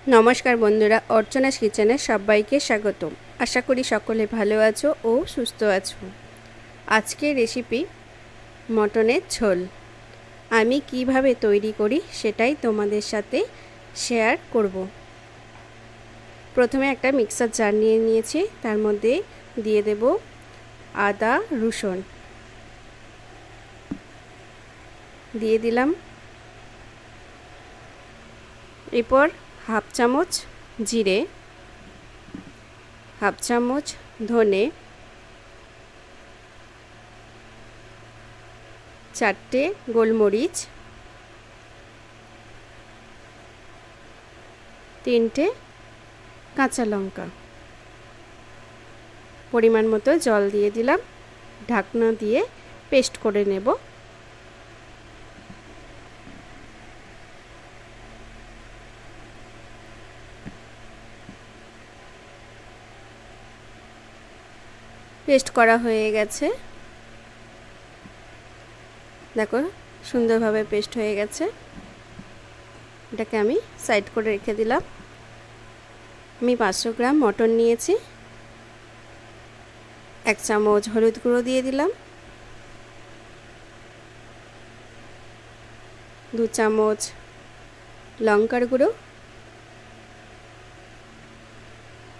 নমস্কার বন্ধুরা, অর্চনাস কিচেনে সবাইকে স্বাগত। আশা করি সকলে ভালো আছো ও সুস্থ আছো। আজকের রেসিপি মটনের ঝোল। আমি কিভাবে তৈরি করি সেটাই তোমাদের সাথে শেয়ার করব। প্রথমে একটা মিক্সার জার নিয়ে নিয়েছি, তার মধ্যে দিয়ে দেব আদা রসুন, দিয়ে দিলাম। এরপর হাফ চামচ জিরে, হাফ চামচ ধনে, 4টে গোলমরিচ, 3টে কাঁচা লঙ্কা, পরিমাণ মতো জল দিয়ে দিলাম। ঢাকনা দিয়ে পেস্ট করে নেব। পেস্ট করা হয়ে গেছে, দেখো সুন্দরভাবে পেস্ট হয়ে গেছে। এটাকে আমি সাইড করে রেখে দিলাম। আমি 500 গ্রাম মটন নিয়েছি। 1 চামচ হলুদ গুঁড়ো দিয়ে দিলাম, 2 চামচ লঙ্কার গুঁড়ো,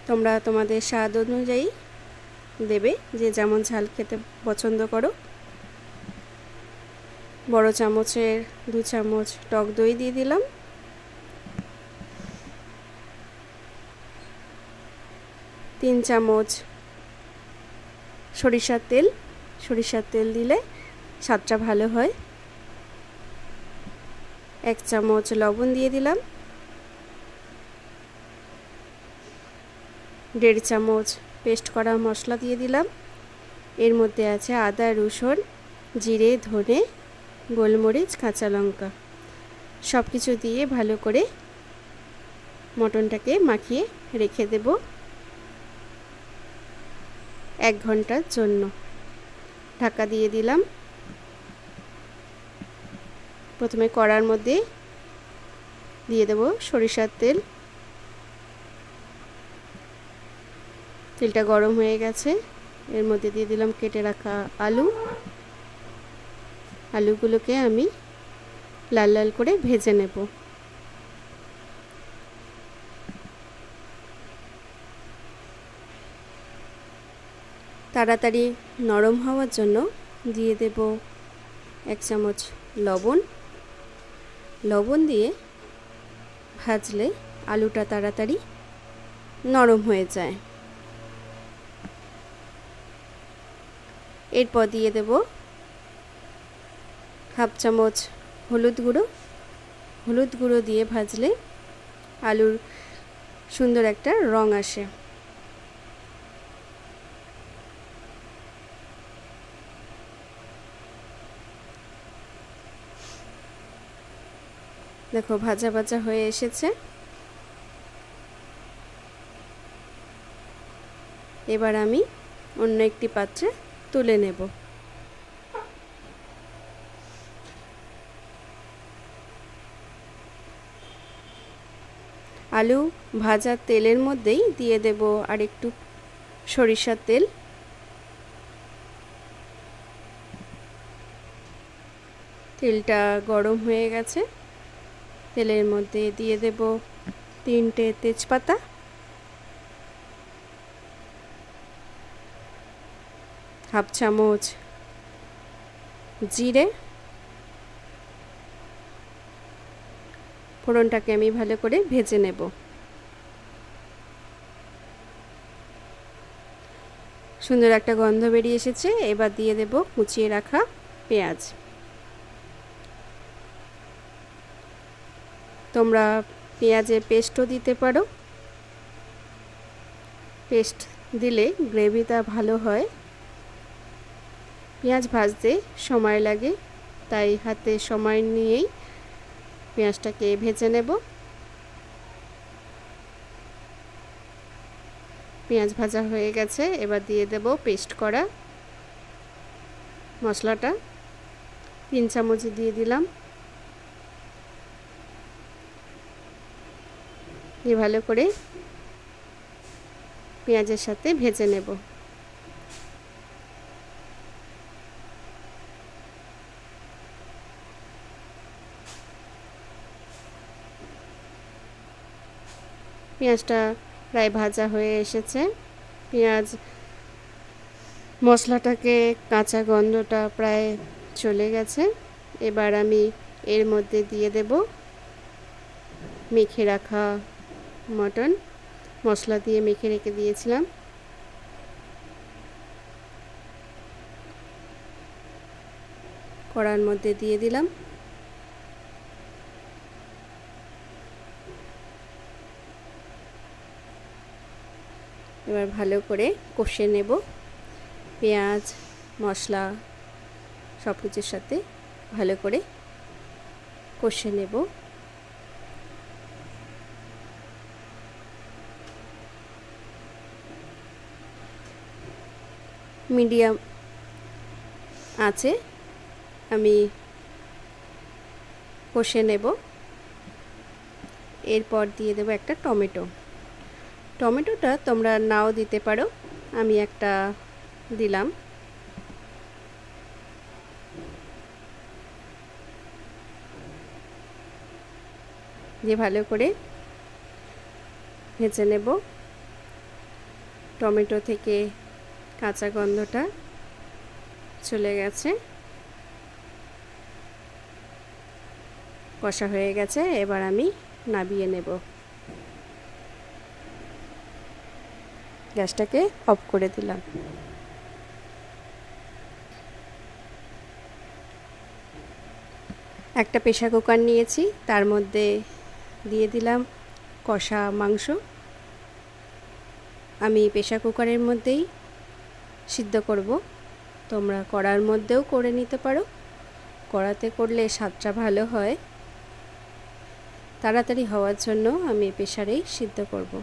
তোমরা তোমাদের স্বাদ অনুযায়ী দেবে, যে যেমন ঝাল খেতে পছন্দ করো। বড় চামচের 2 চামচ টক দই দিয়ে দিলাম। তিন চামচ সরিষার তেল দিলে স্বাদটা ভালো হয়। 1 চামচ লবণ দিয়ে দিলাম। 1.5 চামচ পেস্ট করা মশলা দিয়ে দিলাম। এর মধ্যে আছে আদা রসুন, জিরে, ধনে, গোলমরিচ, কাঁচা লঙ্কা। সব কিছু দিয়ে ভালো করে মটনটাকে মাখিয়ে রেখে দেব 1 ঘন্টার জন্য। ঢাকা দিয়ে দিলাম। প্রথমে কড়ার মধ্যে দিয়ে দেব সরিষার তেল। তেলটা গরম হয়ে গেছে, এর মধ্যে দিয়ে দিলাম কেটে রাখা আলুগুলোকে আমি লাল লাল করে ভেজে নেব। তাড়াতাড়ি নরম হওয়ার জন্য দিয়ে দেব 1 চামচ লবণ দিয়ে ভাজলে আলুটা তাড়াতাড়ি নরম হয়ে যায়। এরপর দিয়ে দেব হাফ চামচ হলুদ গুঁড়ো দিয়ে ভাজলে আলুর সুন্দর একটা রং আসে। দেখো ভাজা ভাজা হয়ে এসেছে। এবার আমি অন্য একটি পাত্রে তুলে নেব। আলু ভাজা তেলের মধ্যেই দিয়ে দেব আর একটু সরিষার তেল। তেলটা গরম হয়ে গেছে, তেলের মধ্যে দিয়ে দেব 3টে তেজপাতা, হাফ চামচ জিরে। ফোড়নটাকে আমি ভালো করে ভেজে নেব। সুন্দর একটা গন্ধ বেরিয়ে এসেছে। এবার দিয়ে দেব কুচিয়ে রাখা পেঁয়াজ। তোমরা পেঁয়াজের পেস্টও দিতে পারো। পেস্ট দিলে গ্রেভিটা ভালো হয়। পেঁয়াজ ভাজতে সময় লাগে, তাই হাতে সময় নিয়েই পেঁয়াজটাকে ভেজে নেব। পেঁয়াজ ভাজা হয়ে গেছে, এবার দিয়ে দেব পেস্ট করা মশলাটা। 3 চামচ দিয়ে দিলাম। দিয়ে ভালো করে পেঁয়াজের সাথে ভেজে নেব। পেঁয়াজটা প্রায় ভাজা হয়ে এসেছে। পেঁয়াজ মশলাটাকে কাঁচা গন্ধটা প্রায় চলে গেছে। এবার আমি এর মধ্যে দিয়ে দেব মেখে রাখা মটন। মশলা দিয়ে মেখে রেখে দিয়েছিলাম। কড়ার মধ্যে দিয়ে দিলাম। এবার ভালো করে কষে নেব। পেঁয়াজ মশলা সব কিছুর সাথে ভালো করে কষে নেব। মিডিয়াম আছে আমি কষে নেব। এরপর দিয়ে দেব একটা টমেটো। টমেটোটা তোমরা নাও দিতে পারো, আমি একটা দিলাম। দিয়ে ভালো করে ভেজে নেব। টমেটো থেকে কাঁচা গন্ধটা চলে গেছে, কষা হয়ে গেছে। এবার আমি নামিয়ে নেব। গ্যাসটাকে অফ করে দিলাম। একটা প্রেসার কুকার নিয়েছি, তার মধ্যে দিয়ে দিলাম কষা মাংস। আমি প্রেসার কুকারের মধ্যেই সিদ্ধ করব, তোমরা কড়ার মধ্যেও করে নিতে পারো। কড়াতে করলে স্বাদটা ভালো হয়। তাড়াতাড়ি হওয়ার জন্য আমি প্রেসারেই সিদ্ধ করব।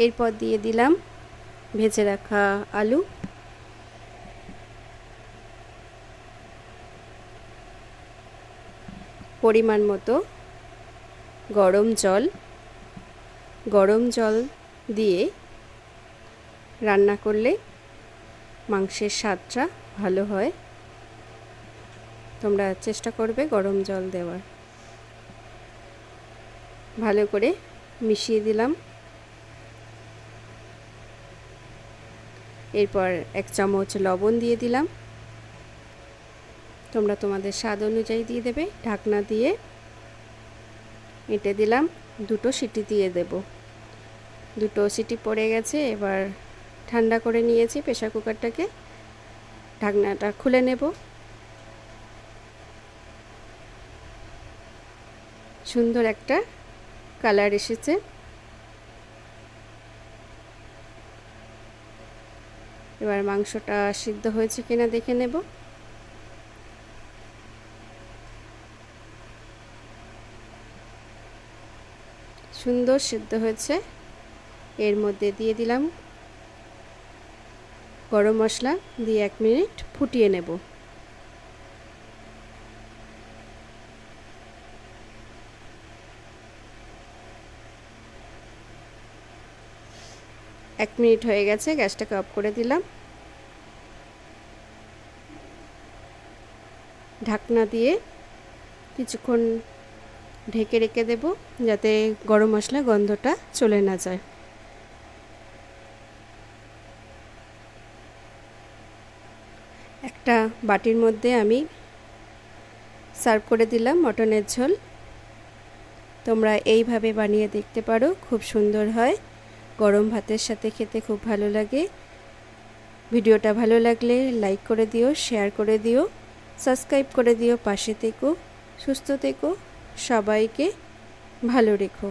এরপর দিয়ে দিলাম ভেজে রাখা আলু। পরিমাণ মতো গরম জল দিয়ে রান্না করলে মাংসের স্বাদটা ভালো হয়। তোমরা চেষ্টা করবে গরম জল দেওয়ার। ভালো করে মিশিয়ে দিলাম। এরপর 1 চামচ লবণ দিয়ে দিলাম। তোমরা তোমাদের স্বাদ অনুযায়ী দিয়ে দেবে। ঢাকনা দিয়ে এঁটে দিলাম। 2টো সিটি দিয়ে দেব। 2টো সিটি পড়ে গেছে। এবার ঠান্ডা করে নিয়েছি প্রেসার কুকারটাকে। ঢাকনাটা খুলে নেব। সুন্দর একটা কালার এসেছে। এবার মাংসটা সিদ্ধ হয়েছে কিনা দেখে নেব। সুন্দর সিদ্ধ হয়েছে। এর মধ্যে দিয়ে দিলাম গরম মশলা, দিয়ে 1 মিনিট ফুটিয়ে নেব। এক মিনিট হয়ে গেছে, গ্যাসটাকে অফ করে দিলাম। ঢাকনা দিয়ে কিছুক্ষণ ঢেকে রেখে দেব, যাতে গরম মশলা গন্ধটা চলে না যায়। একটা বাটির মধ্যে আমি সার্ভ করে দিলাম মটনের ঝোল। তোমরা এইভাবে বানিয়ে দেখতে পারো, খুব সুন্দর হয়। গরম ভাতের সাথে খেতে খুব ভালো লাগে। ভিডিওটা ভালো লাগলে লাইক করে দিও, শেয়ার করে দিও, সাবস্ক্রাইব করে দিও। পাশে থেকো, সুস্থ থেকো, সবাইকে ভালো রেখো।